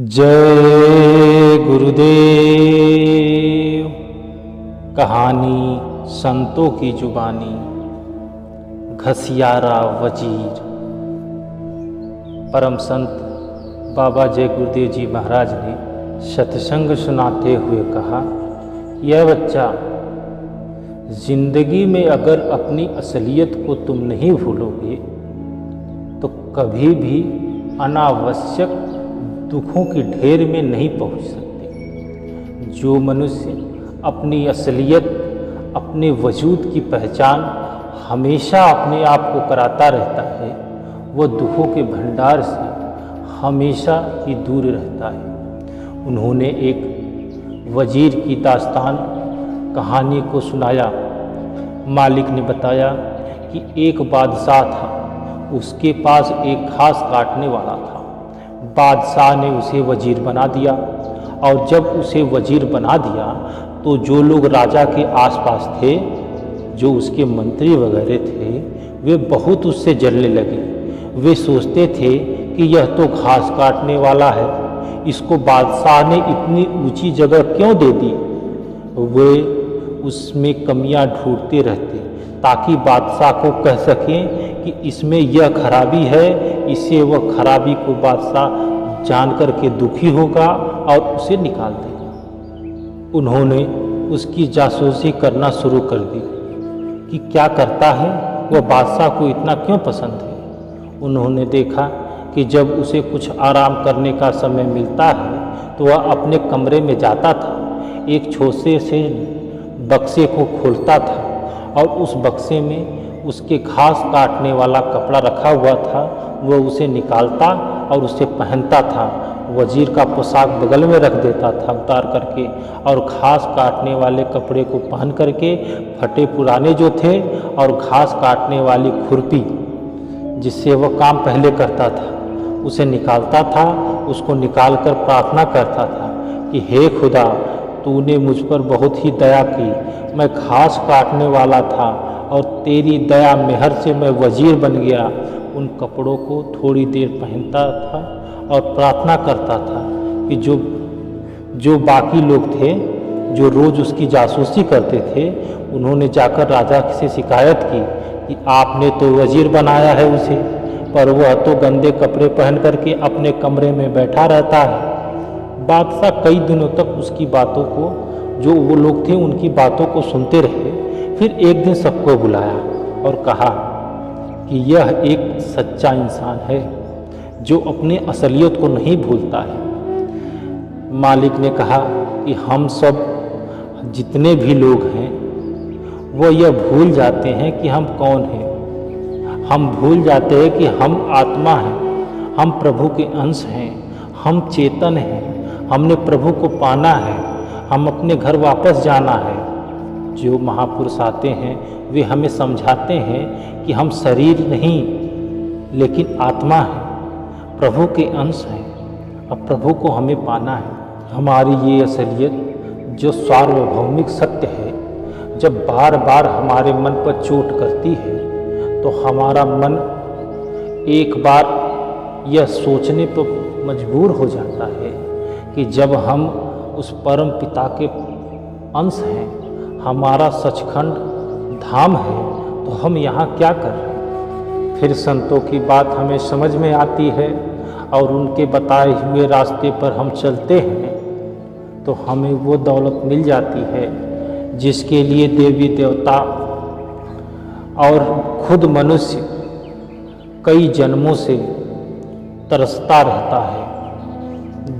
जय गुरुदेव। कहानी संतों की जुबानी। घसियारा वजीर। परम संत बाबा जय गुरुदेव जी महाराज ने सत्संग सुनाते हुए कहा, यह बच्चा, जिंदगी में अगर अपनी असलियत को तुम नहीं भूलोगे तो कभी भी अनावश्यक दुखों की ढेर में नहीं पहुंच सकते। जो मनुष्य अपनी असलियत, अपने वजूद की पहचान हमेशा अपने आप को कराता रहता है, वह दुखों के भंडार से हमेशा ही दूर रहता है। उन्होंने एक वजीर की दास्तान कहानी को सुनाया। मालिक ने बताया कि एक बादशाह था, उसके पास एक घास काटने वाला था। बादशाह ने उसे वजीर बना दिया, और जब उसे वजीर बना दिया तो जो लोग राजा के आसपास थे, जो उसके मंत्री वगैरह थे, वे बहुत उससे जलने लगे। वे सोचते थे कि यह तो घास काटने वाला है, इसको बादशाह ने इतनी ऊंची जगह क्यों दे दी। वे उसमें कमियां ढूंढते रहते ताकि बादशाह को कह सकें कि इसमें यह खराबी है। इससे वह खराबी को बादशाह जान कर के दुखी होगा और उसे निकाल देगा। उन्होंने उसकी जासूसी करना शुरू कर दी कि क्या करता है, वह बादशाह को इतना क्यों पसंद है। उन्होंने देखा कि जब उसे कुछ आराम करने का समय मिलता है तो वह अपने कमरे में जाता था, एक छोटे से बक्से को खोलता था और उस बक्से में उसके घास काटने वाला कपड़ा रखा हुआ था। वह उसे निकालता और उसे पहनता था। वजीर का पोशाक बगल में रख देता था उतार करके, और घास काटने वाले कपड़े को पहन करके फटे पुराने जो थे और घास काटने वाली खुरपी जिससे वह काम पहले करता था उसे निकालता था। उसको निकाल कर प्रार्थना करता था कि हे खुदा, तूने मुझ पर बहुत ही दया की। मैं घास काटने वाला था और तेरी दया मेहर से मैं वजीर बन गया। उन कपड़ों को थोड़ी देर पहनता था और प्रार्थना करता था कि जो बाकी लोग थे, जो रोज़ उसकी जासूसी करते थे, उन्होंने जाकर राजा से शिकायत की कि आपने तो वजीर बनाया है उसे, पर वह तो गंदे कपड़े पहन करके अपने कमरे में बैठा रहता है। बादशाह कई दिनों तक उसकी बातों को, जो वो लोग थे उनकी बातों को सुनते रहे। फिर एक दिन सबको बुलाया और कहा कि यह एक सच्चा इंसान है जो अपनी असलियत को नहीं भूलता है। मालिक ने कहा कि हम सब जितने भी लोग हैं वो यह भूल जाते हैं कि हम कौन हैं। हम भूल जाते हैं कि हम आत्मा हैं, हम प्रभु के अंश हैं, हम चेतन हैं, हमने प्रभु को पाना है, हम अपने घर वापस जाना है। जो महापुरुष आते हैं वे हमें समझाते हैं कि हम शरीर नहीं लेकिन आत्मा है, प्रभु के अंश हैं, अब प्रभु को हमें पाना है। हमारी ये असलियत जो सार्वभौमिक सत्य है, जब बार बार हमारे मन पर चोट करती है तो हमारा मन एक बार यह सोचने पर मजबूर हो जाता है कि जब हम उस परम पिता के अंश हैं, हमारा सचखंड धाम है, तो हम यहाँ क्या कर रहे हैं। फिर संतों की बात हमें समझ में आती है और उनके बताए हुए रास्ते पर हम चलते हैं तो हमें वो दौलत मिल जाती है जिसके लिए देवी देवता और खुद मनुष्य कई जन्मों से तरसता रहता है।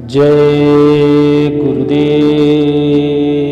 जय गुरुदेव।